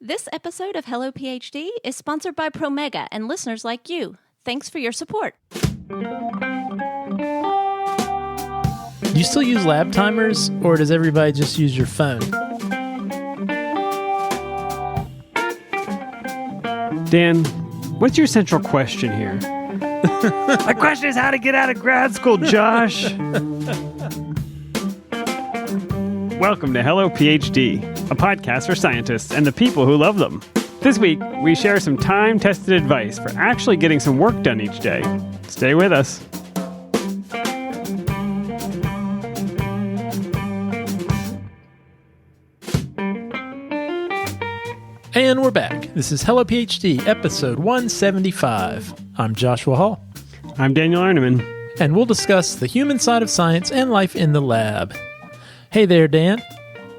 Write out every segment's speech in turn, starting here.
This episode of Hello PhD is sponsored by Promega and listeners like you. Thanks for your support. Do you still use lab timers, or does everybody just use your phone? Dan, what's your central question here? My question is how to get out of grad school, Josh. Welcome to Hello PhD, a podcast for scientists and the people who love them. This week, we share some time-tested advice for actually getting some work done each day. Stay with us. And we're back. This is Hello PhD, episode 175. I'm Joshua Hall. I'm Daniel Arneman. And we'll discuss the human side of science and life in the lab. Hey there, Dan.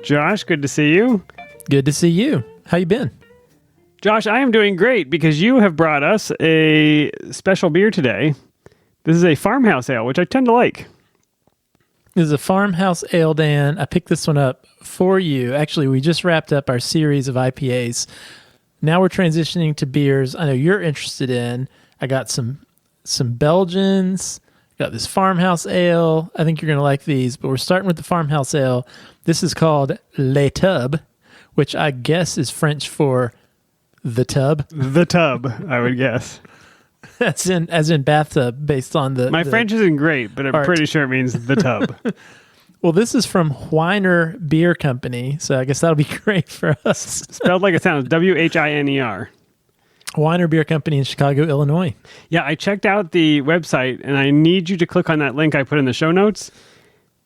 Josh, good to see you. Good to see you. How you been? Josh, I am doing great because you have brought us a special beer today. This is a farmhouse ale, which I tend to like. This is a farmhouse ale, Dan. I picked this one up for you. Actually, we just wrapped up our series of IPAs. Now we're transitioning to beers I know you're interested in. I got some Belgians. Got this farmhouse ale. I think you're going to like these, but we're starting with the farmhouse ale. This is called Le Tub, which I guess is French for the tub. The tub, I would guess. As in bathtub, based on the... My French isn't great, but I'm pretty sure it means the tub. Well, this is from Winer Beer Company, so I guess that'll be great for us. Spelled like it sounds, Winer. Winer Beer Company in Chicago, Illinois. Yeah, I checked out the website, and I need you to click on that link I put in the show notes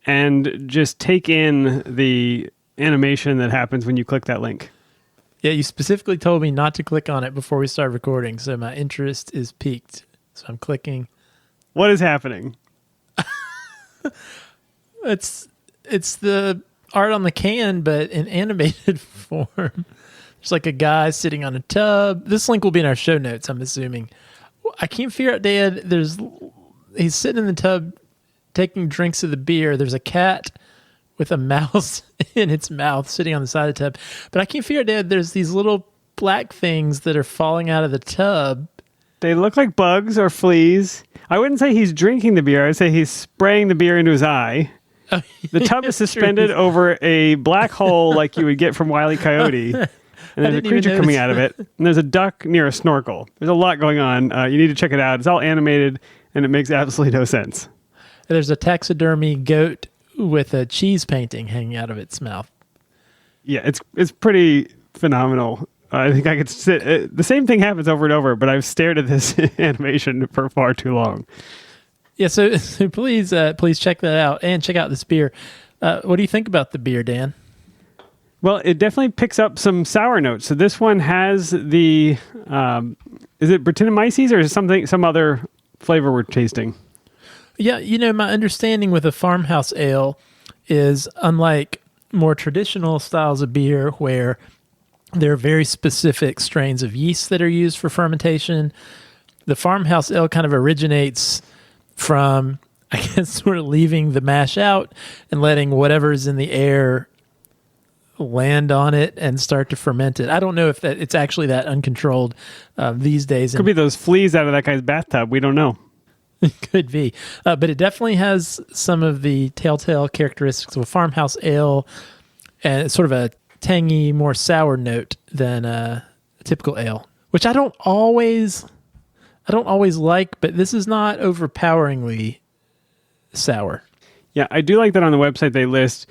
and just take in the animation that happens when you click that link. Yeah, you specifically told me not to click on it before we start recording, so my interest is piqued. So I'm clicking. What is happening? It's the art on the can, but in animated form. There's like a guy sitting on a tub. This link will be in our show notes, I'm assuming. I can't figure out, Dad. He's sitting in the tub taking drinks of the beer. There's a cat with a mouse in its mouth sitting on the side of the tub. But I can't figure out, Dad, there's these little black things that are falling out of the tub. They look like bugs or fleas. I wouldn't say he's drinking the beer. I'd say he's spraying the beer into his eye. Oh, the tub is suspended over a black hole like you would get from Wile E. Coyote. And there's a creature coming out of it. And there's a duck near a snorkel. There's a lot going on. You need to check it out. It's all animated, and it makes absolutely no sense. There's a taxidermy goat with a cheese painting hanging out of its mouth. Yeah, it's pretty phenomenal. I think I could sit... the same thing happens over and over, but I've stared at this animation for far too long. Yeah, so please check that out and check out this beer. What do you think about the beer, Dan? Well, it definitely picks up some sour notes. So this one has the, is it Brettanomyces or is it some other flavor we're tasting? Yeah, my understanding with a farmhouse ale is unlike more traditional styles of beer where there are very specific strains of yeast that are used for fermentation. The farmhouse ale kind of originates from, I guess, sort of leaving the mash out and letting whatever's in the air land on it and start to ferment it. I don't know if it's actually that uncontrolled these days. Could be those fleas out of that guy's bathtub. We don't know. Could be. But it definitely has some of the telltale characteristics of a farmhouse ale and sort of a tangy, more sour note than a typical ale, which I don't always like, but this is not overpoweringly sour. Yeah, I do like that on the website they list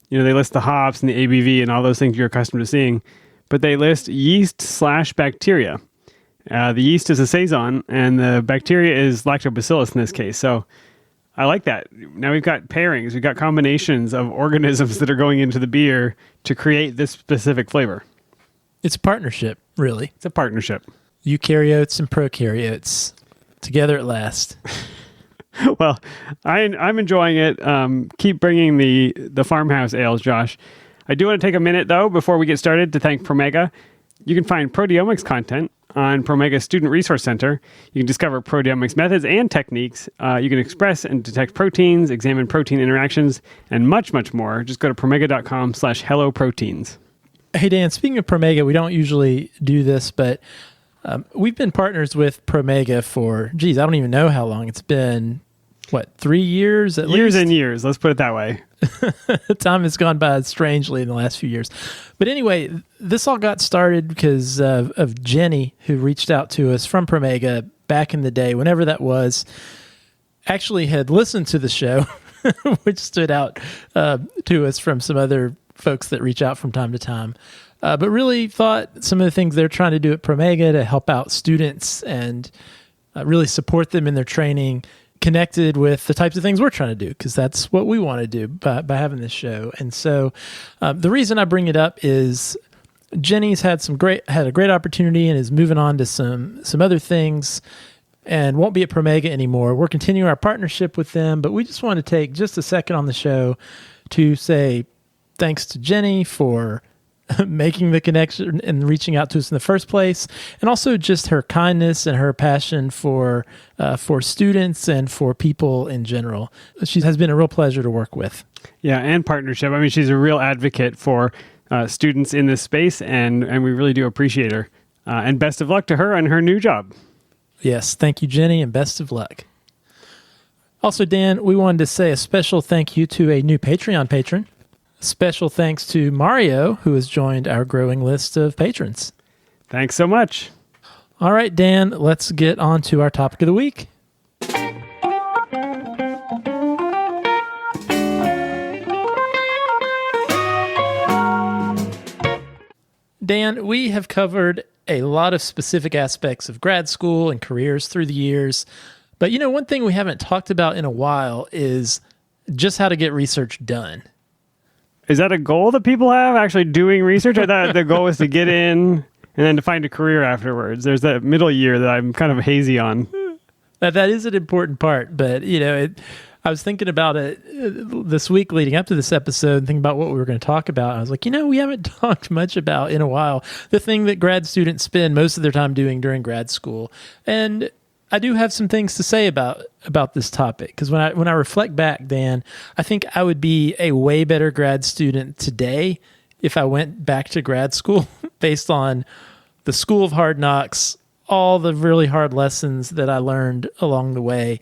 the hops and the ABV and all those things you're accustomed to seeing, but they list yeast/bacteria. The yeast is a saison, and the bacteria is lactobacillus in this case. So I like that. Now we've got pairings. We've got combinations of organisms that are going into the beer to create this specific flavor. It's a partnership, really. It's a partnership. Eukaryotes and prokaryotes together at last. Well, I'm enjoying it. Keep bringing the farmhouse ales, Josh. I do want to take a minute, though, before we get started to thank Promega. You can find proteomics content on Promega's Student Resource Center. You can discover proteomics methods and techniques. You can express and detect proteins, examine protein interactions, and much, much more. Just go to promega.com/helloproteins. Hey, Dan, speaking of Promega, we don't usually do this, but we've been partners with Promega for, I don't even know how long. It's been, 3 years at least? Years and years, let's put it that way. Time has gone by strangely in the last few years. But anyway, this all got started because of Jenny, who reached out to us from Promega back in the day, whenever that was, actually had listened to the show, which stood out to us from some other folks that reach out from time to time. But really thought some of the things they're trying to do at Promega to help out students and really support them in their training connected with the types of things we're trying to do, because that's what we want to do by having this show. And so the reason I bring it up is Jenny's had a great opportunity and is moving on to some other things and won't be at Promega anymore. We're continuing our partnership with them, but we just want to take just a second on the show to say thanks to Jenny for making the connection and reaching out to us in the first place, and also just her kindness and her passion for students and for people in general. She has been a real pleasure to work with. Yeah, and partnership. I mean, she's a real advocate for students in this space, and we really do appreciate her. And best of luck to her on her new job. Yes, thank you, Jenny, and best of luck. Also, Dan, we wanted to say a special thank you to a new Patreon patron. Special thanks to Mario, who has joined our growing list of patrons. Thanks so much. All right, Dan, let's get on to our topic of the week. Dan, we have covered a lot of specific aspects of grad school and careers through the years. But, one thing we haven't talked about in a while is just how to get research done. Is that a goal that people have, actually doing research? I thought the goal was to get in and then to find a career afterwards. There's that middle year that I'm kind of hazy on. That is an important part, but, I was thinking about it this week leading up to this episode and thinking about what we were going to talk about. I was like, we haven't talked much about in a while the thing that grad students spend most of their time doing during grad school. And I do have some things to say about this topic, because when I reflect back, Dan, I think I would be a way better grad student today if I went back to grad school based on the school of hard knocks, all the really hard lessons that I learned along the way.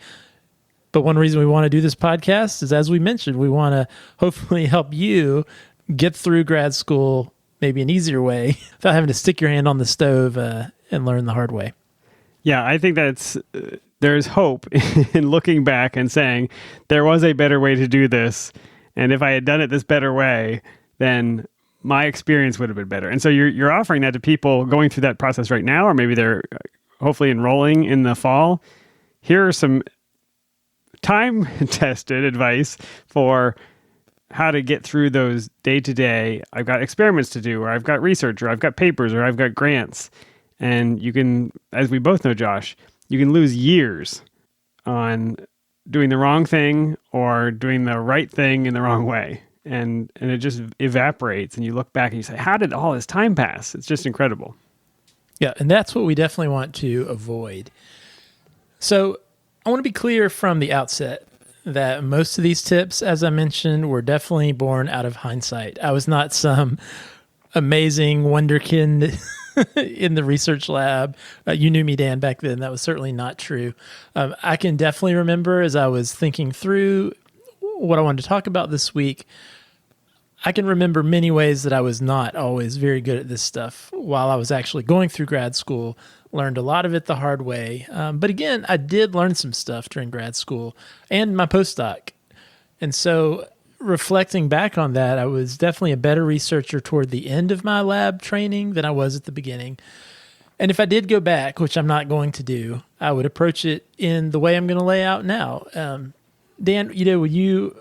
But one reason we want to do this podcast is, as we mentioned, we want to hopefully help you get through grad school maybe an easier way without having to stick your hand on the stove and learn the hard way. Yeah, I think there's hope in looking back and saying there was a better way to do this. And if I had done it this better way, then my experience would have been better. And so you're offering that to people going through that process right now, or maybe they're hopefully enrolling in the fall. Here are some time-tested advice for how to get through those day-to-day. I've got experiments to do, or I've got research, or I've got papers, or I've got grants. And you can, as we both know, Josh, you can lose years on doing the wrong thing or doing the right thing in the wrong way. And it just evaporates, and you look back and you say, how did all this time pass? It's just incredible. Yeah, and that's what we definitely want to avoid. So I want to be clear from the outset that most of these tips, as I mentioned, were definitely born out of hindsight. I was not some amazing wonderkind in the research lab. You knew me, Dan, back then. That was certainly not true. I can definitely remember, as I was thinking through what I wanted to talk about this week, I can remember many ways that I was not always very good at this stuff while I was actually going through grad school. Learned a lot of it the hard way. But again, I did learn some stuff during grad school and my postdoc. And so reflecting back on that, I was definitely a better researcher toward the end of my lab training than I was at the beginning. And if I did go back, which I'm not going to do, I would approach it in the way I'm going to lay out now. Dan,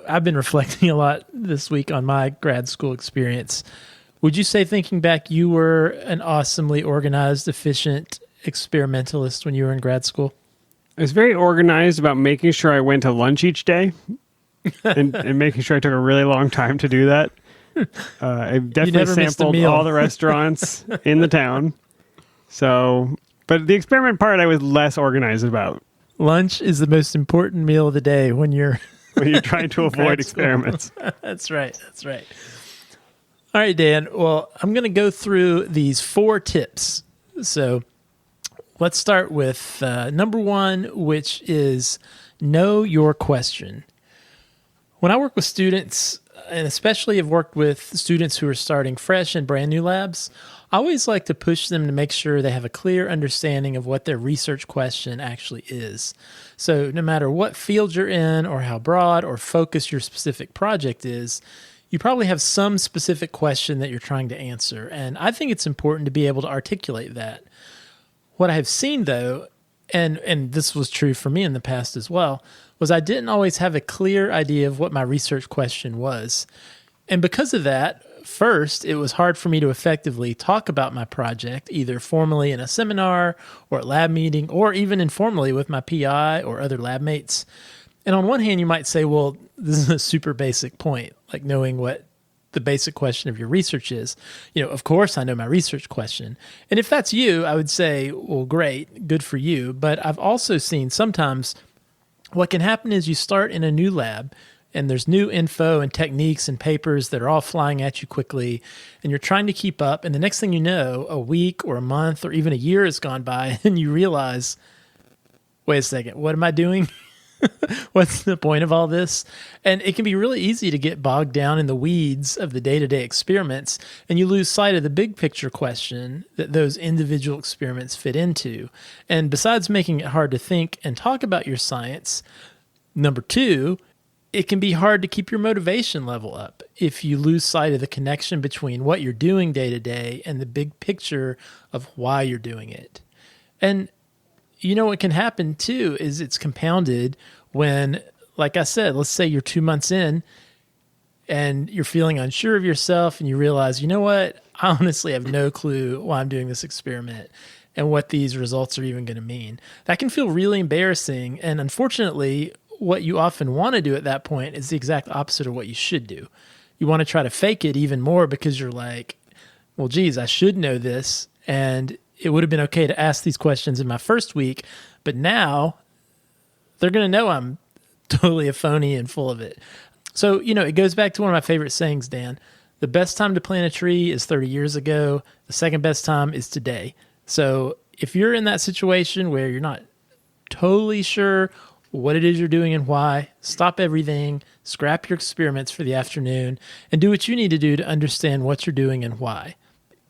I've been reflecting a lot this week on my grad school experience. Would you say, thinking back, you were an awesomely organized, efficient experimentalist when you were in grad school? I was very organized about making sure I went to lunch each day and making sure I took a really long time to do that. I definitely sampled all the restaurants in the town. So, but the experiment part I was less organized about. Lunch is the most important meal of the day when you're trying to avoid experiments. That's right. All right, Dan. Well, I'm going to go through these 4 tips. So let's start with number 1, which is know your question. When I work with students, and especially have worked with students who are starting fresh in brand new labs, I always like to push them to make sure they have a clear understanding of what their research question actually is. So no matter what field you're in or how broad or focused your specific project is, you probably have some specific question that you're trying to answer. And I think it's important to be able to articulate that. What I have seen, though, and this was true for me in the past as well, was I didn't always have a clear idea of what my research question was. And because of that, first, it was hard for me to effectively talk about my project, either formally in a seminar or at lab meeting, or even informally with my PI or other lab mates. And on one hand, you might say, well, this is a super basic point, like knowing what the basic question of your research is. Of course, I know my research question. And if that's you, I would say, well, great, good for you. But I've also seen sometimes what can happen is you start in a new lab and there's new info and techniques and papers that are all flying at you quickly, and you're trying to keep up. And the next thing you know, a week or a month or even a year has gone by, and you realize, wait a second, what am I doing? What's the point of all this? And it can be really easy to get bogged down in the weeds of the day-to-day experiments, and you lose sight of the big picture question that those individual experiments fit into. And besides making it hard to think and talk about your science, number 2, it can be hard to keep your motivation level up if you lose sight of the connection between what you're doing day to day and the big picture of why you're doing it. And what can happen too is it's compounded when, like I said, let's say you're 2 months in and you're feeling unsure of yourself and you realize, you know what, I honestly have no clue why I'm doing this experiment and what these results are even going to mean. That can feel really embarrassing. And unfortunately, what you often want to do at that point is the exact opposite of what you should do. You want to try to fake it even more because you're like, well, geez, I should know this. And it would have been okay to ask these questions in my first week, but now they're going to know I'm totally a phony and full of it. So, it goes back to one of my favorite sayings, Dan. The best time to plant a tree is 30 years ago. The second best time is today. So if you're in that situation where you're not totally sure what it is you're doing and why, stop everything, scrap your experiments for the afternoon, and do what you need to do to understand what you're doing and why.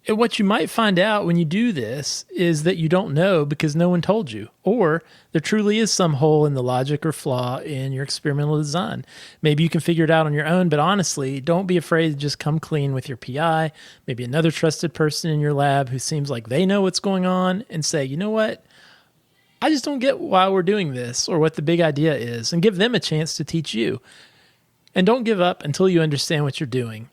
And what you might find out when you do this is that you don't know because no one told you, or there truly is some hole in the logic or flaw in your experimental design. Maybe you can figure it out on your own, but honestly, don't be afraid to just come clean with your PI, maybe another trusted person in your lab who seems like they know what's going on, and say, you know what? I just don't get why we're doing this or what the big idea is, and give them a chance to teach you. And don't give up until you understand what you're doing,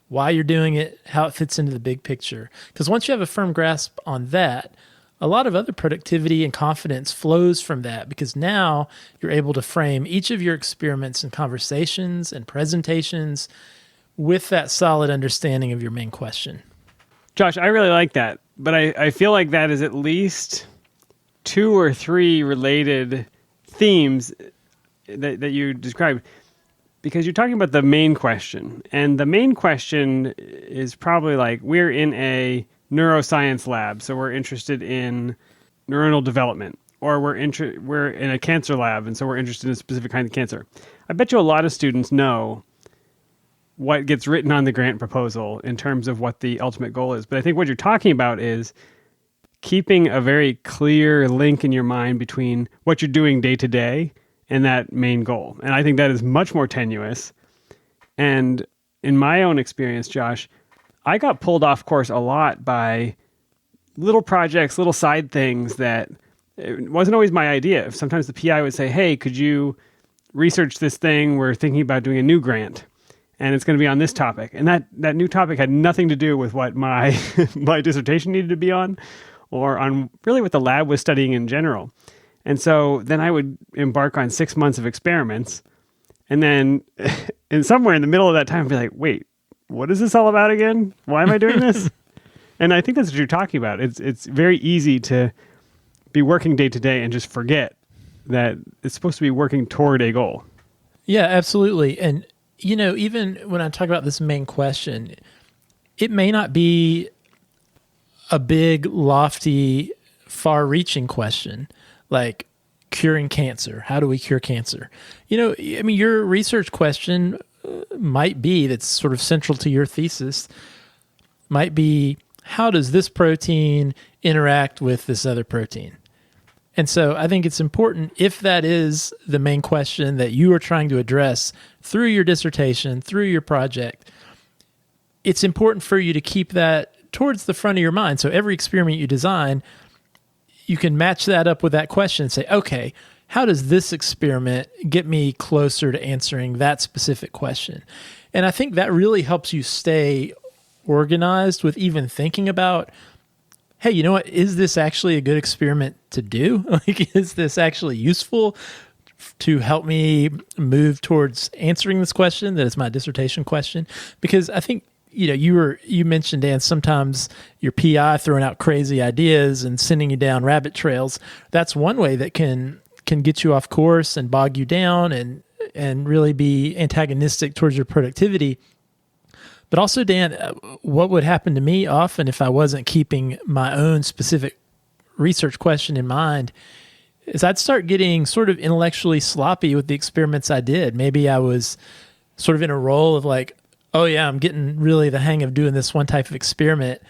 why you're doing it, how it fits into the big picture. Because once you have a firm grasp on that, a lot of other productivity and confidence flows from that, because now you're able to frame each of your experiments and conversations and presentations with that solid understanding of your main question. Josh, I really like that, but I feel like that is at least 2 or 3 related themes that you described, because you're talking about the main question. And the main question is probably like, we're in a neuroscience lab, so we're interested in neuronal development. Or we're in a cancer lab, and so we're interested in a specific kind of cancer. I bet you a lot of students know what gets written on the grant proposal in terms of what the ultimate goal is. But I think what you're talking about is keeping a very clear link in your mind between what you're doing day to day and that main goal. And I think that is much more tenuous. And in my own experience, Josh, I got pulled off course a lot by little projects, little side things that it wasn't always my idea. Sometimes the PI would say, hey, could you research this thing? We're thinking about doing a new grant, and it's going to be on this topic. And that new topic had nothing to do with what my my dissertation needed to be on, or on really what the lab was studying in general. And so then I would embark on 6 months of experiments, and then somewhere in the middle of that time, I'd be like, wait, what is this all about again? Why am I doing this? And I think that's what you're talking about. It's very easy to be working day to day and just forget that it's supposed to be working toward a goal. Yeah, absolutely. And, even when I talk about this main question, it may not be a big, lofty, far-reaching question like curing cancer. How do we cure cancer? I mean, your research question might be, that's sort of central to your thesis, might be, how does this protein interact with this other protein? And so I think it's important, if that is the main question that you are trying to address through your dissertation, through your project, it's important for you to keep that towards the front of your mind. So every experiment you design, you can match that up with that question and say, okay, how does this experiment get me closer to answering that specific question? And I think that really helps you stay organized with even thinking about, hey, you know what? Is this actually a good experiment to do? Like, is this actually useful to help me move towards answering this question that is my dissertation question? Because I think, you mentioned, Dan, sometimes your PI throwing out crazy ideas and sending you down rabbit trails. That's one way that can get you off course and bog you down and really be antagonistic towards your productivity. But also, Dan, what would happen to me often if I wasn't keeping my own specific research question in mind is I'd start getting sort of intellectually sloppy with the experiments I did. Maybe I was sort of in a role of like, oh yeah, I'm getting really the hang of doing this one type of experiment.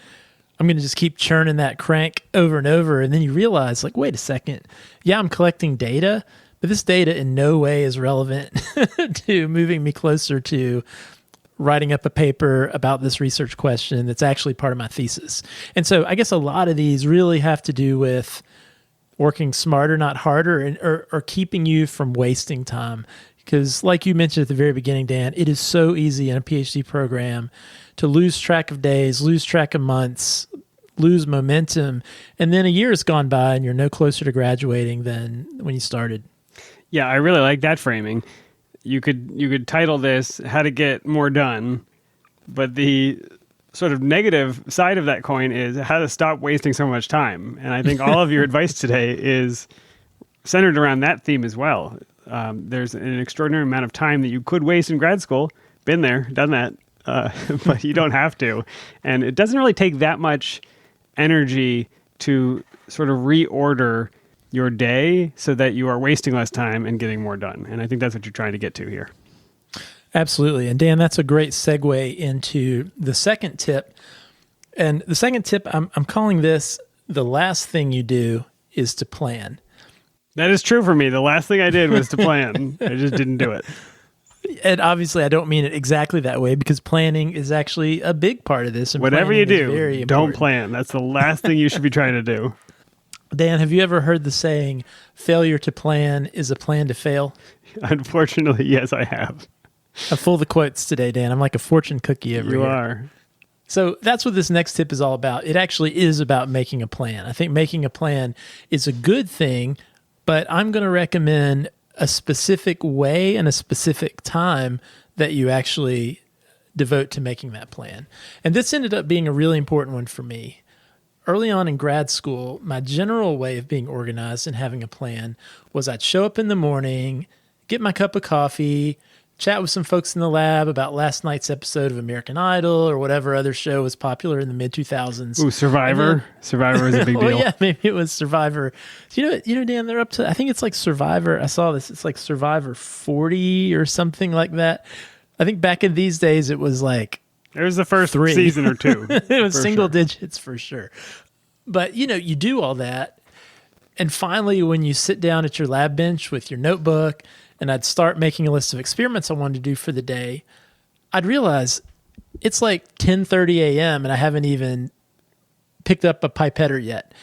I'm going to just keep churning that crank over and over. And then you realize, like, wait a second. Yeah, I'm collecting data, but this data in no way is relevant to moving me closer to writing up a paper about this research question that's actually part of my thesis. And so I guess a lot of these really have to do with working smarter, not harder, or keeping you from wasting time. Because like you mentioned at the very beginning, Dan, it is so easy in a PhD program to lose track of days, lose track of months, lose momentum, and then a year has gone by and you're no closer to graduating than when you started. Yeah, I really like that framing. You could title this "How to Get More Done," but the sort of negative side of that coin is how to stop wasting so much time. And I think all of your advice today is centered around that theme as well. There's an extraordinary amount of time that you could waste in grad school. Been there, done that, but you don't have to. And it doesn't really take that much energy to sort of reorder your day so that you are wasting less time and getting more done. And I think that's what you're trying to get to here. Absolutely. And Dan, that's a great segue into the second tip. And the second tip, I'm calling this, the last thing you do is to plan. That is true for me. The last thing I did was to plan. I just didn't do it. And obviously, I don't mean it exactly that way, because planning is actually a big part of this. And whatever you do, don't important. Plan. That's the last thing you should be trying to do. Dan, have you ever heard the saying, failure to plan is a plan to fail? Unfortunately, yes, I have. I'm full of the quotes today, Dan. I'm like a fortune cookie over here. You are. So that's what this next tip is all about. It actually is about making a plan. I think making a plan is a good thing, but I'm going to recommend a specific way and a specific time that you actually devote to making that plan. And this ended up being a really important one for me. Early on in grad school, my general way of being organized and having a plan was I'd show up in the morning, get my cup of coffee, chat with some folks in the lab about last night's episode of American Idol or whatever other show was popular in the mid-2000s. Ooh, Survivor. Survivor is a big deal. Well, yeah, maybe it was Survivor. You know, Dan, they're up to, I think it's like Survivor. I saw this. It's like Survivor 40 or something like that. I think back in these days, it was like it was the first 3 season or 2. It was single digits for sure. But, you do all that. And finally, when you sit down at your lab bench with your notebook and I'd start making a list of experiments I wanted to do for the day, I'd realize it's like 10:30 a.m. and I haven't even picked up a pipetter yet.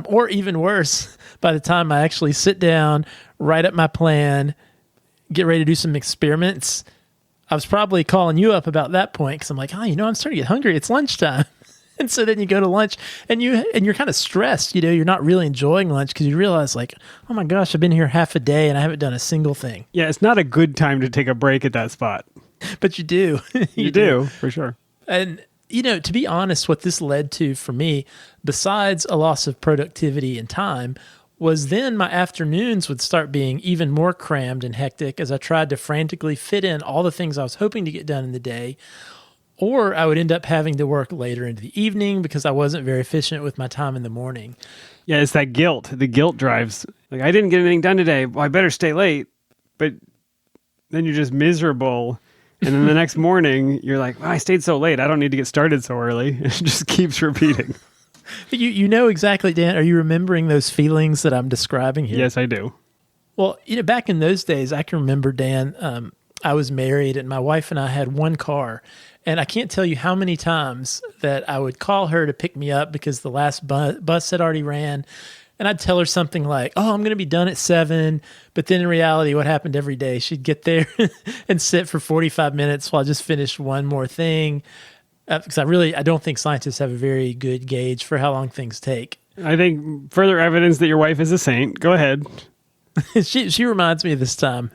Or even worse, by the time I actually sit down, write up my plan, get ready to do some experiments, I was probably calling you up about that point because I'm like, I'm starting to get hungry. It's lunchtime. And so then you go to lunch and you're kind of stressed, you're not really enjoying lunch because you realize like, oh my gosh, I've been here half a day and I haven't done a single thing. Yeah, it's not a good time to take a break at that spot. But you do. you do, for sure. And, to be honest, what this led to for me, besides a loss of productivity and time, was then my afternoons would start being even more crammed and hectic as I tried to frantically fit in all the things I was hoping to get done in the day, or I would end up having to work later into the evening because I wasn't very efficient with my time in the morning. Yeah, it's that guilt. The guilt drives. Like, I didn't get anything done today. Well, I better stay late. But then you're just miserable. And then the next morning, you're like, well, I stayed so late. I don't need to get started so early. It just keeps repeating. But you know exactly, Dan. Are you remembering those feelings that I'm describing here? Yes, I do. Well, back in those days, I can remember, Dan, I was married and my wife and I had one car. And I can't tell you how many times that I would call her to pick me up because the last bus had already ran. And I'd tell her something like, oh, I'm going to be done at 7. But then in reality, what happened every day, she'd get there and sit for 45 minutes while I just finished one more thing. Because I don't think scientists have a very good gauge for how long things take. I think further evidence that your wife is a saint. Go ahead. She reminds me of this time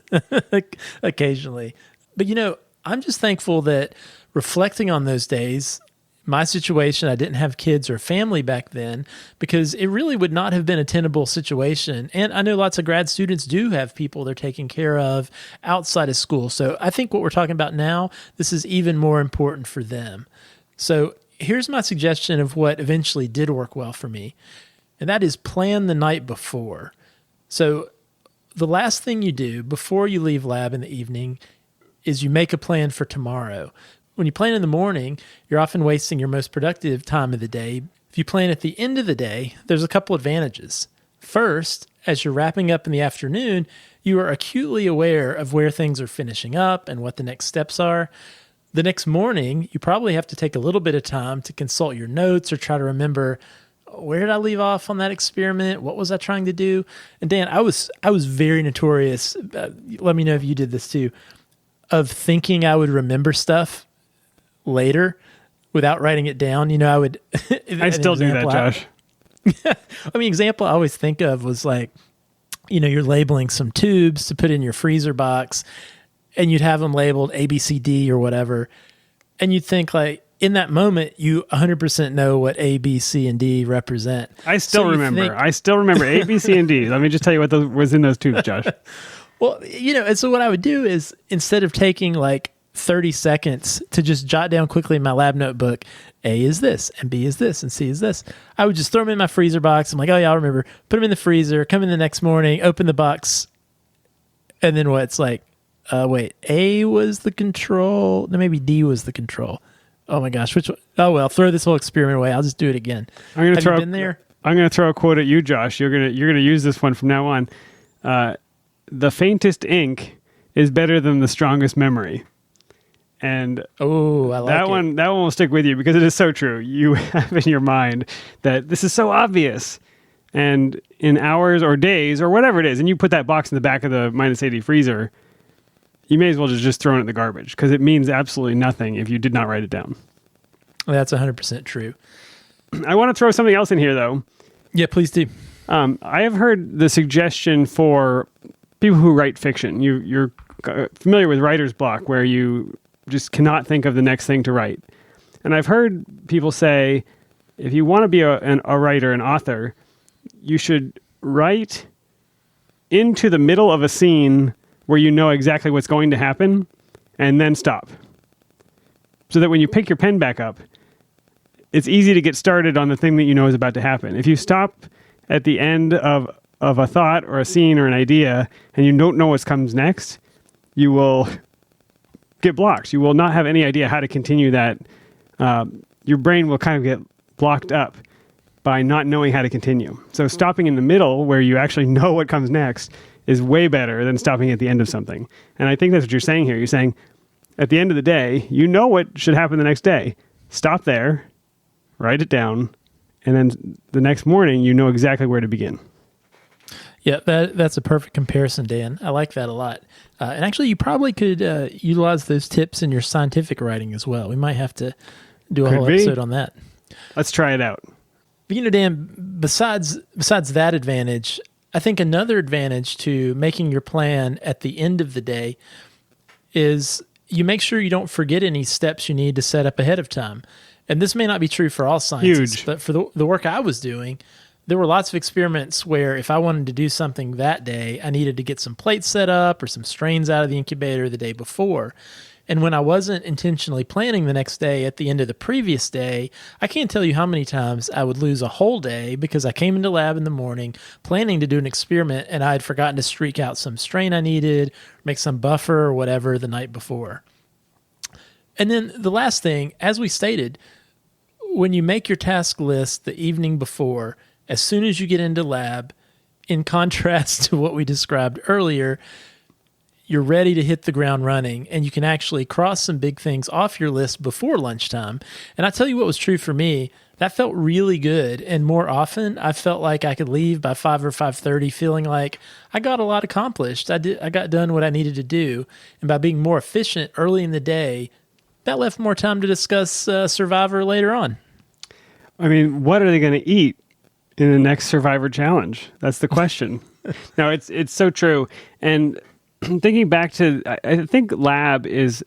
occasionally. But, I'm just thankful that reflecting on those days, my situation, I didn't have kids or family back then because it really would not have been a tenable situation. And I know lots of grad students do have people they're taking care of outside of school. So I think what we're talking about now, this is even more important for them. So here's my suggestion of what eventually did work well for me, and that is plan the night before. So the last thing you do before you leave lab in the evening is you make a plan for tomorrow. When you plan in the morning, you're often wasting your most productive time of the day. If you plan at the end of the day, there's a couple advantages. First, as you're wrapping up in the afternoon, you are acutely aware of where things are finishing up and what the next steps are. The next morning, you probably have to take a little bit of time to consult your notes or try to remember, where did I leave off on that experiment? What was I trying to do? And Dan, I was very notorious, let me know if you did this too, of thinking I would remember stuff later without writing it down. I would... I still do that, Josh. Example I always think of was like, you're labeling some tubes to put in your freezer box and you'd have them labeled A, B, C, D or whatever. And you'd think like, in that moment, you 100% know what A, B, C, and D represent. I still remember A, B, C, and D. Let me just tell you what was in those tubes, Josh. Well, and so what I would do is instead of taking like 30 seconds to just jot down quickly in my lab notebook, A is this, and B is this, and C is this, I would just throw them in my freezer box. I'm like, oh yeah, I'll remember. Put them in the freezer, come in the next morning, open the box, and then what? It's like, wait, A was the control. No, maybe D was the control. Oh my gosh, which one? Oh well, throw this whole experiment away. I'll just do it again. Have you been there? I'm going to throw a quote at you, Josh. You're going to use this one from now on. The faintest ink is better than the strongest memory. And I like that one. That one will stick with you because it is so true. You have in your mind that this is so obvious, and in hours or days or whatever it is, and you put that box in the back of the -80 freezer, you may as well just throw it in the garbage because it means absolutely nothing if you did not write it down. That's 100% true. I want to throw something else in here, though. Yeah, please do. I have heard the suggestion for people who write fiction. You're familiar with writer's block, where you just cannot think of the next thing to write. And I've heard people say, if you want to be a writer, an author, you should write into the middle of a scene where you know exactly what's going to happen, and then stop. So that when you pick your pen back up, it's easy to get started on the thing that you know is about to happen. If you stop at the end of a thought or a scene or an idea, and you don't know what comes next, you will get blocked. You will not have any idea how to continue that. Your brain will kind of get blocked up by not knowing how to continue. So stopping in the middle where you actually know what comes next is way better than stopping at the end of something. And I think that's what you're saying here. You're saying at the end of the day, you know what should happen the next day. Stop there, write it down, and then the next morning, you know exactly where to begin. Yeah, that's a perfect comparison, Dan. I like that a lot. And actually, you probably could utilize those tips in your scientific writing as well. We might have to do a whole episode on that. Let's try it out. But, Dan, besides that advantage, I think another advantage to making your plan at the end of the day is you make sure you don't forget any steps you need to set up ahead of time. And this may not be true for all scientists, but for the work I was doing, there were lots of experiments where if I wanted to do something that day, I needed to get some plates set up or some strains out of the incubator the day before. And when I wasn't intentionally planning the next day at the end of the previous day, I can't tell you how many times I would lose a whole day because I came into lab in the morning planning to do an experiment and I had forgotten to streak out some strain I needed, make some buffer or whatever the night before. And then the last thing, as we stated, when you make your task list the evening before, as soon as you get into lab, in contrast to what we described earlier, you're ready to hit the ground running and you can actually cross some big things off your list before lunchtime. And I tell you what was true for me, that felt really good. And more often I felt like I could leave by 5 or 5:30 feeling like I got a lot accomplished. I got done what I needed to do. And by being more efficient early in the day, that left more time to discuss Survivor later on. I mean, what are they going to eat in the next Survivor challenge? That's the question. No, it's so true. And thinking back to, I think lab is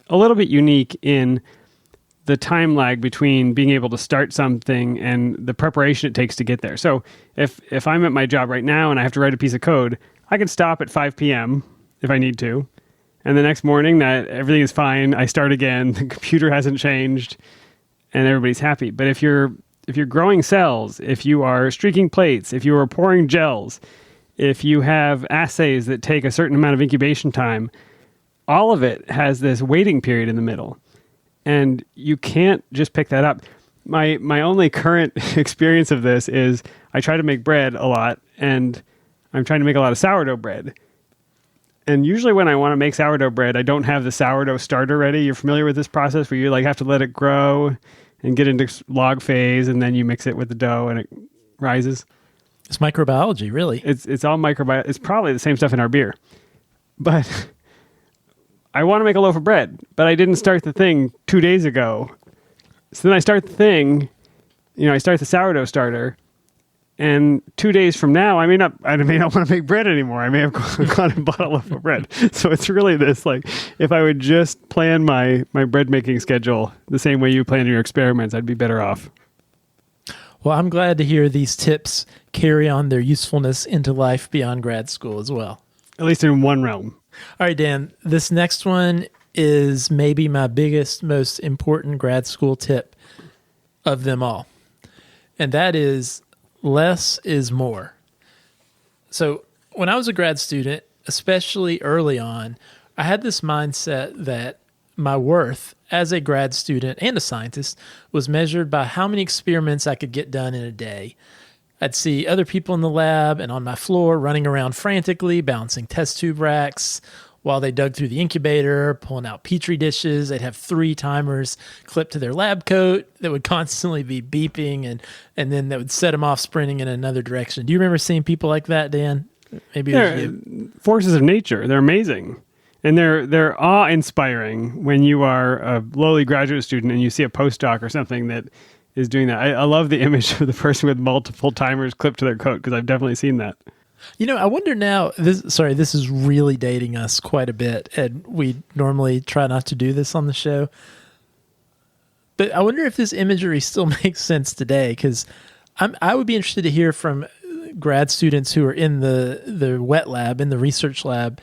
a little bit unique in the time lag between being able to start something and the preparation it takes to get there. So if I'm at my job right now and I have to write a piece of code, I can stop at 5 p.m. if I need to. And the next morning that everything is fine, I start again, the computer hasn't changed, and everybody's happy. But if you're growing cells, if you are streaking plates, if you are pouring gels, if you have assays that take a certain amount of incubation time, all of it has this waiting period in the middle. And you can't just pick that up. My only current experience of this is I try to make bread a lot, and I'm trying to make a lot of sourdough bread. And usually when I want to make sourdough bread, I don't have the sourdough starter ready. You're familiar with this process where you like have to let it grow and get into log phase, and then you mix it with the dough and it rises. It's microbiology, really. It's all microbiology. It's probably the same stuff in our beer. But I want to make a loaf of bread, but I didn't start the thing 2 days ago. So then I start the thing, I start the sourdough starter, and 2 days from now, I may not want to make bread anymore. I may have gone and bought a loaf of bread. So it's really this, like, if I would just plan my bread making schedule the same way you plan your experiments, I'd be better off. Well, I'm glad to hear these tips carry on their usefulness into life beyond grad school as well. At least in one realm. All right, Dan, this next one is maybe my biggest, most important grad school tip of them all. And that is less is more. So when I was a grad student, especially early on, I had this mindset that my worth as a grad student and a scientist was measured by how many experiments I could get done in a day. I'd see other people in the lab and on my floor running around frantically, balancing test tube racks while they dug through the incubator, pulling out Petri dishes. They'd have 3 timers clipped to their lab coat that would constantly be beeping, and then that would set them off sprinting in another direction. Do you remember seeing people like that, Dan? Maybe it was you. Forces of nature. They're amazing. And they're awe-inspiring when you are a lowly graduate student and you see a postdoc or something that is doing that. I love the image of the person with multiple timers clipped to their coat because I've definitely seen that. I wonder now, this is really dating us quite a bit, and we normally try not to do this on the show. But I wonder if this imagery still makes sense today, because I would be interested to hear from grad students who are in the wet lab, in the research lab.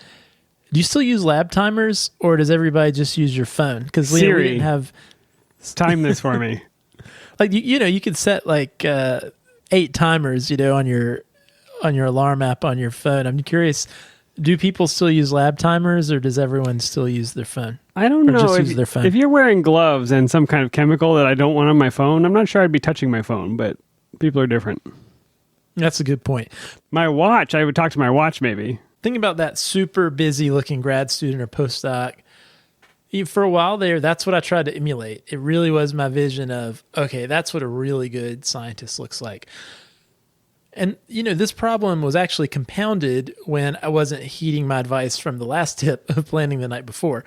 Do you still use lab timers, or does everybody just use your phone? Because we didn't have... Time this for me. Like, you could set like 8 timers, on your alarm app on your phone. I'm curious, do people still use lab timers, or does everyone still use their phone? I don't know. Just use their phone? If you're wearing gloves and some kind of chemical that I don't want on my phone, I'm not sure I'd be touching my phone, but people are different. That's a good point. My watch, I would talk to my watch maybe. Think about that super busy looking grad student or postdoc. For a while there, that's what I tried to emulate. It really was my vision of, okay, that's what a really good scientist looks like. And, this problem was actually compounded when I wasn't heeding my advice from the last tip of planning the night before.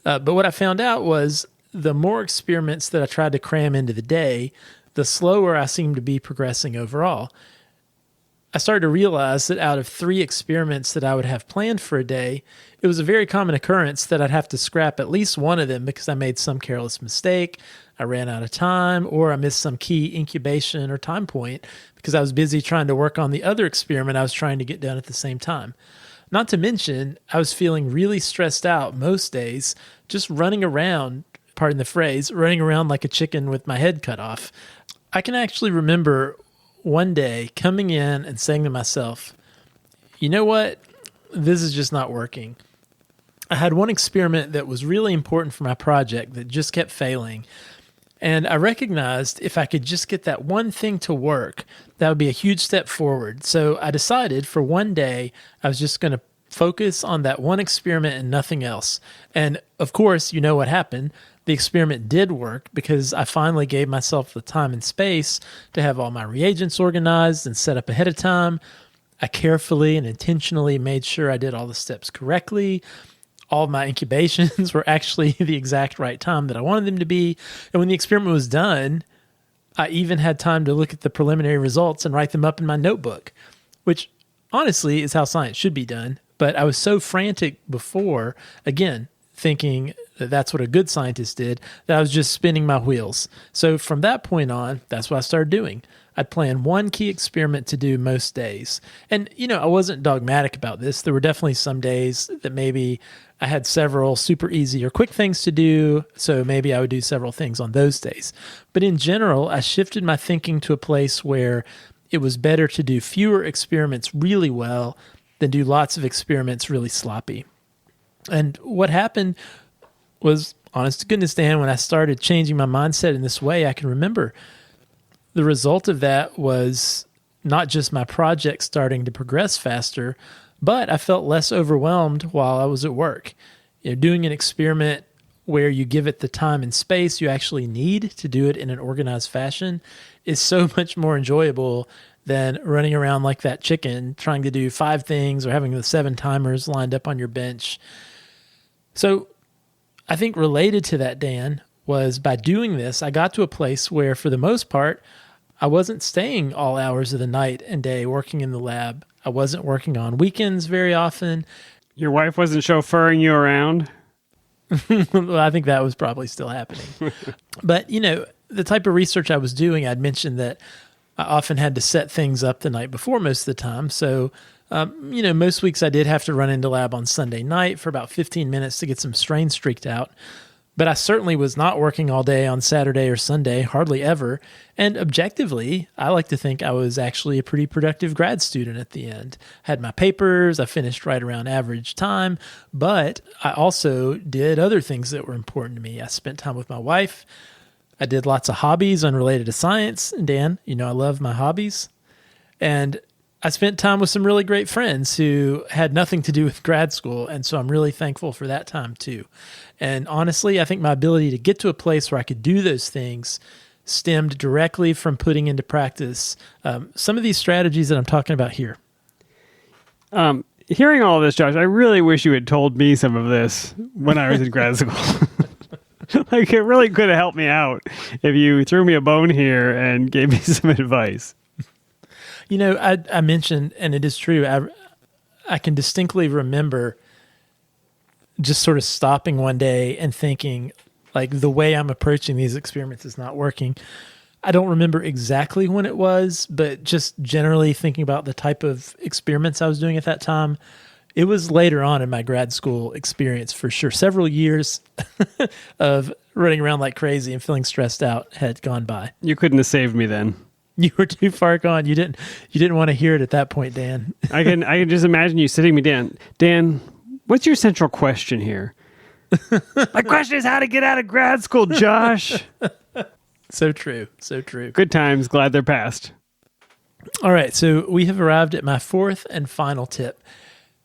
But what I found out was the more experiments that I tried to cram into the day, the slower I seemed to be progressing overall. I started to realize that out of 3 experiments that I would have planned for a day, it was a very common occurrence that I'd have to scrap at least one of them because I made some careless mistake, I ran out of time, or I missed some key incubation or time point because I was busy trying to work on the other experiment I was trying to get done at the same time. Not to mention, I was feeling really stressed out most days, just running around, pardon the phrase, running around like a chicken with my head cut off. I can actually remember one day coming in and saying to myself, you know what? This is just not working. I had one experiment that was really important for my project that just kept failing. And I recognized if I could just get that one thing to work, that would be a huge step forward. So I decided for one day, I was just going to focus on that one experiment and nothing else. And of course, you know what happened. The experiment did work because I finally gave myself the time and space to have all my reagents organized and set up ahead of time. I carefully and intentionally made sure I did all the steps correctly. All of my incubations were actually the exact right time that I wanted them to be. And when the experiment was done, I even had time to look at the preliminary results and write them up in my notebook, which honestly is how science should be done. But I was so frantic before, again, thinking that that's what a good scientist did, that I was just spinning my wheels. So from that point on, that's what I started doing. I'd plan one key experiment to do most days. And, I wasn't dogmatic about this. There were definitely some days that maybe I had several super easy or quick things to do, so maybe I would do several things on those days. But in general, I shifted my thinking to a place where it was better to do fewer experiments really well than do lots of experiments really sloppy. And what happened was, honest to goodness, Dan, when I started changing my mindset in this way, I can remember the result of that was not just my project starting to progress faster, but I felt less overwhelmed while I was at work. Doing an experiment where you give it the time and space you actually need to do it in an organized fashion is so much more enjoyable than running around like that chicken trying to do 5 things or having the 7 timers lined up on your bench. So I think related to that, Dan, was by doing this, I got to a place where for the most part, I wasn't staying all hours of the night and day working in the lab. I wasn't working on weekends very often. Your wife wasn't chauffeuring you around? Well, I think that was probably still happening. But, the type of research I was doing, I'd mentioned that I often had to set things up the night before most of the time. So, most weeks I did have to run into lab on Sunday night for about 15 minutes to get some strains streaked out. But I certainly was not working all day on Saturday or Sunday, hardly ever. And objectively, I like to think I was actually a pretty productive grad student at the end. Had my papers, I finished right around average time, but I also did other things that were important to me. I spent time with my wife. I did lots of hobbies unrelated to science. And Dan, I love my hobbies. And I spent time with some really great friends who had nothing to do with grad school, and so I'm really thankful for that time too. And honestly, I think my ability to get to a place where I could do those things stemmed directly from putting into practice some of these strategies that I'm talking about here. Hearing all of this, Josh, I really wish you had told me some of this when I was in grad school. Like, it really could have helped me out if you threw me a bone here and gave me some advice. I mentioned, and it is true, I can distinctly remember just sort of stopping one day and thinking, like, the way I'm approaching these experiments is not working. I don't remember exactly when it was, but just generally thinking about the type of experiments I was doing at that time, it was later on in my grad school experience for sure. Several years of running around like crazy and feeling stressed out had gone by. You couldn't have saved me then. You were too far gone. You didn't want to hear it at that point, Dan. I can just imagine you sitting me down. Dan, what's your central question here? My question is how to get out of grad school, Josh. So true. So true. Good times. Glad they're past. All right. So we have arrived at my 4th and final tip.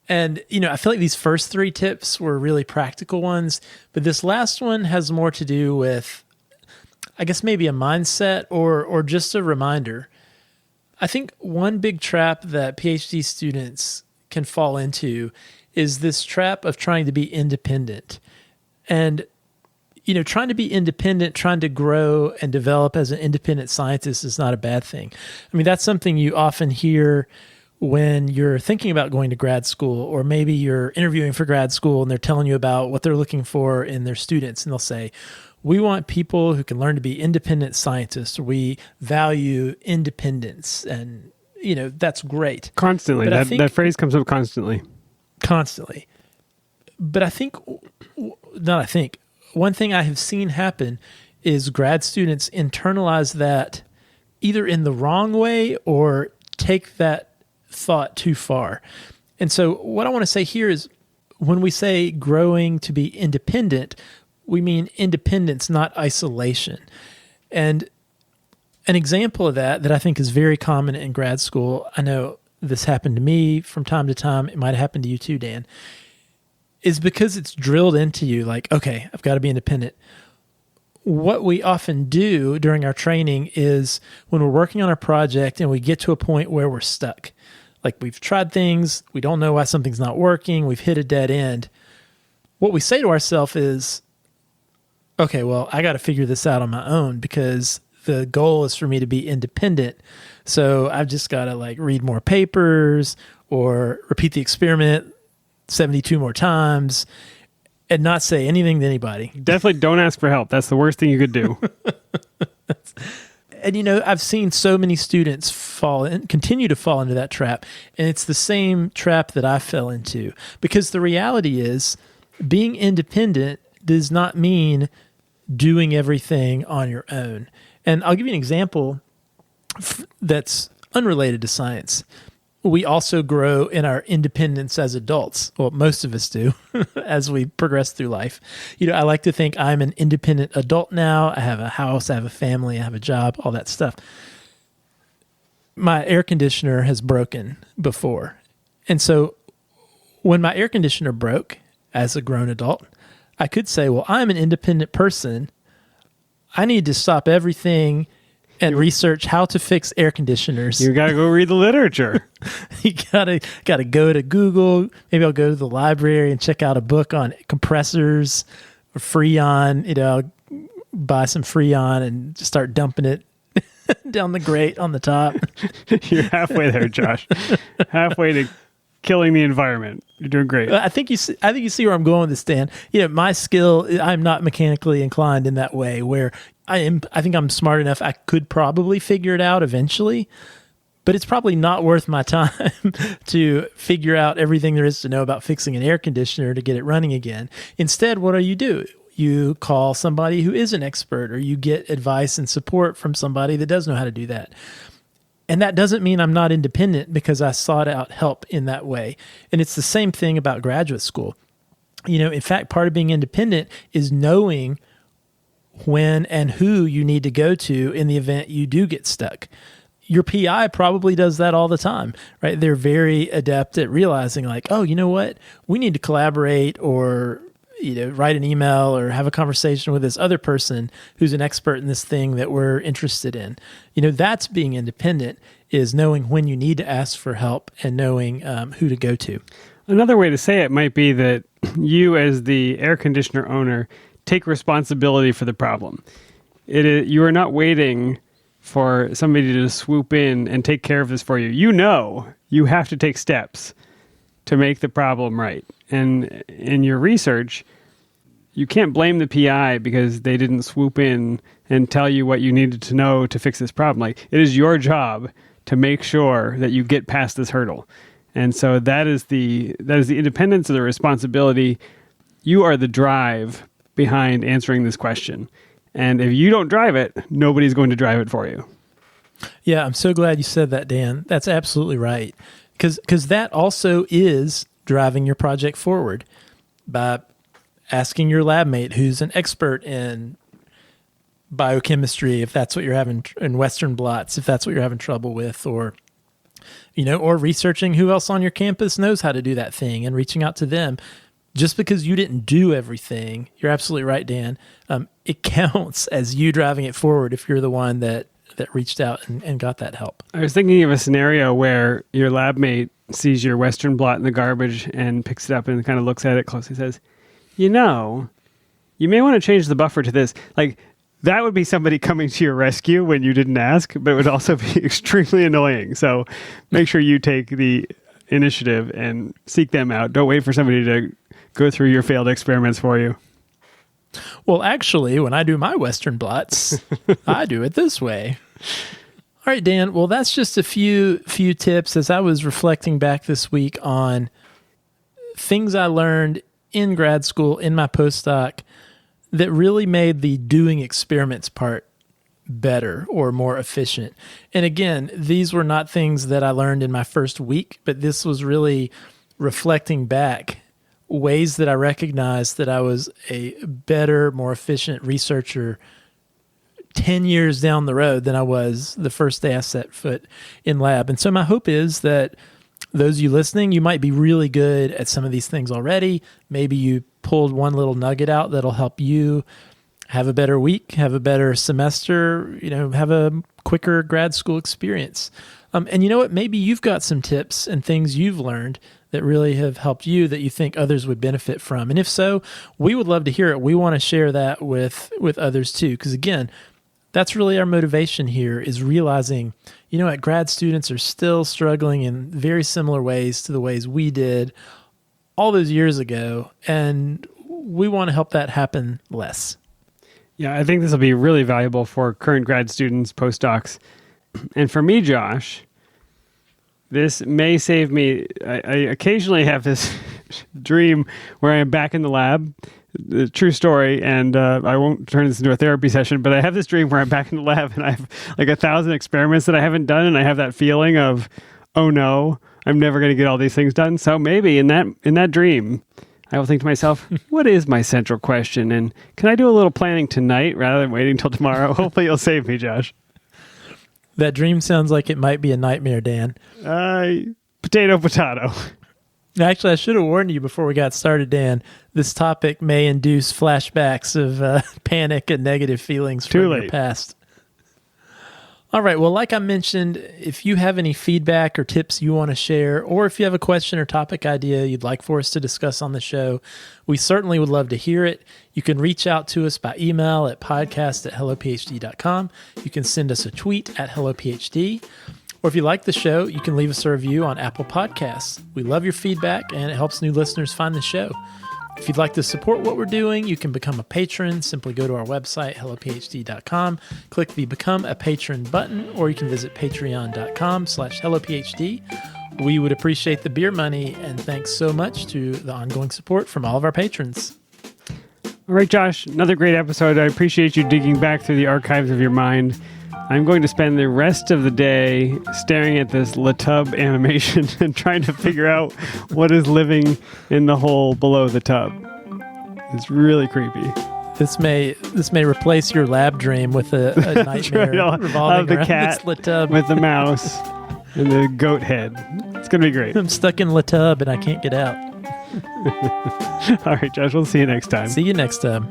And, I feel like these first 3 tips were really practical ones, but this last one has more to do with, I guess, maybe a mindset or just a reminder. I think one big trap that PhD students can fall into is this trap of trying to be independent. And, trying to be independent, trying to grow and develop as an independent scientist is not a bad thing. I mean, that's something you often hear when you're thinking about going to grad school, or maybe you're interviewing for grad school and they're telling you about what they're looking for in their students. And they'll say, we want people who can learn to be independent scientists. We value independence. And, that's great. Constantly. That phrase comes up constantly. constantly. But one thing I have seen happen is grad students internalize that either in the wrong way or take that thought too far. And so what I want to say here is when we say growing to be independent, we mean independence, not isolation. And an example of that I think is very common in grad school, I know this happened to me from time to time, it might have happened to you too, Dan, is because it's drilled into you like, okay, I've got to be independent. What we often do during our training is when we're working on a project and we get to a point where we're stuck, like we've tried things, we don't know why something's not working, we've hit a dead end. What we say to ourselves is, okay, well, I got to figure this out on my own because the goal is for me to be independent. So I've just got to like read more papers or repeat the experiment 72 more times and not say anything to anybody. Definitely don't ask for help. That's the worst thing you could do. And, I've seen so many students continue to fall into that trap. And it's the same trap that I fell into. Because the reality is, being independent does not mean doing everything on your own. And I'll give you an example that's unrelated to science. We also grow in our independence as adults. Well, most of us do as we progress through life. I like to think I'm an independent adult now. I have a house, I have a family, I have a job, all that stuff. My air conditioner has broken before. And so when my air conditioner broke as a grown adult, I could say, well, I'm an independent person. I need to stop everything and research how to fix air conditioners. You got to go read the literature. You gotta go to Google. Maybe I'll go to the library and check out a book on compressors or Freon. I'll buy some Freon and just start dumping it down the grate on the top. You're halfway there, Josh. Halfway to killing the environment. You're doing great. I think you see where I'm going with this, Dan. My skill, I'm not mechanically inclined in that way where I think I'm smart enough. I could probably figure it out eventually, but it's probably not worth my time to figure out everything there is to know about fixing an air conditioner to get it running again. Instead, what do? You call somebody who is an expert, or you get advice and support from somebody that does know how to do that. And that doesn't mean I'm not independent because I sought out help in that way. And it's the same thing about graduate school. In fact, part of being independent is knowing when and who you need to go to in the event you do get stuck. Your PI probably does that all the time, right? They're very adept at realizing like, oh, you know what? We need to collaborate or, write an email or have a conversation with this other person who's an expert in this thing that we're interested in. That's being independent, is knowing when you need to ask for help and knowing who to go to. Another way to say it might be that you as the air conditioner owner take responsibility for the problem. You are not waiting for somebody to swoop in and take care of this for you. You have to take steps to make the problem right. And in your research, you can't blame the PI because they didn't swoop in and tell you what you needed to know to fix this problem. Like, it is your job to make sure that you get past this hurdle. And so that is the independence of the responsibility. You are the drive behind answering this question. And if you don't drive it, nobody's going to drive it for you. Yeah, I'm so glad you said that, Dan. That's absolutely right. Because that also is driving your project forward by asking your lab mate who's an expert in biochemistry, if that's what you're having, in Western blots, if that's what you're having trouble with, or researching who else on your campus knows how to do that thing and reaching out to them. Just because you didn't do everything, you're absolutely right, Dan. It counts as you driving it forward if you're the one that reached out and got that help. I was thinking of a scenario where your lab mate sees your Western blot in the garbage and picks it up and kind of looks at it closely and says, you may want to change the buffer to this. Like, that would be somebody coming to your rescue when you didn't ask, but it would also be extremely annoying. So make sure you take the initiative and seek them out. Don't wait for somebody to go through your failed experiments for you. Well, actually, when I do my Western blots, I do it this way. All right, Dan. Well, that's just a few tips as I was reflecting back this week on things I learned in grad school, in my postdoc, that really made the doing experiments part better or more efficient. And again, these were not things that I learned in my first week, but this was really reflecting back ways that I recognized that I was a better, more efficient researcher 10 years down the road than I was the first day I set foot in lab. And so my hope is that those of you listening, you might be really good at some of these things already. Maybe you pulled one little nugget out that'll help you have a better week, have a better semester, have a quicker grad school experience. And you know what? Maybe you've got some tips and things you've learned that really have helped you that you think others would benefit from. And if so, we would love to hear it. We want to share that with others too. Because again, that's really our motivation here, is realizing, grad students are still struggling in very similar ways to the ways we did all those years ago. And we want to help that happen less. Yeah, I think this will be really valuable for current grad students, postdocs. And for me, Josh, this may save me. I occasionally have this dream where I am back in the lab. True story, and I won't turn this into a therapy session, but I have this dream where I'm back in the lab and I have like 1,000 experiments that I haven't done, and I have that feeling of, oh no, I'm never going to get all these things done. So maybe in that dream, I will think to myself, what is my central question? And can I do a little planning tonight rather than waiting till tomorrow? Hopefully you'll save me, Josh. That dream sounds like it might be a nightmare, Dan. Potato. Actually, I should have warned you before we got started, Dan. This topic may induce flashbacks of panic and negative feelings from your past. All right. Well, like I mentioned, if you have any feedback or tips you want to share, or if you have a question or topic idea you'd like for us to discuss on the show, we certainly would love to hear it. You can reach out to us by email at podcast@hellophd.com. You can send us a tweet at hellophd. Or if you like the show, you can leave us a review on Apple Podcasts. We love your feedback, and it helps new listeners find the show. If you'd like to support what we're doing, you can become a patron. Simply go to our website, hellophd.com, click the Become a Patron button, or you can visit patreon.com/hellophd. We would appreciate the beer money, and thanks so much to the ongoing support from all of our patrons. All right, Josh, another great episode. I appreciate you digging back through the archives of your mind. I'm going to spend the rest of the day staring at this LaTub animation and trying to figure out what is living in the hole below the tub. It's really creepy. This may replace your lab dream with a nightmare right. revolving the around cat this LaTub with the mouse and the goat head. It's going to be great. I'm stuck in LaTub and I can't get out. All right, Josh, we'll see you next time. See you next time.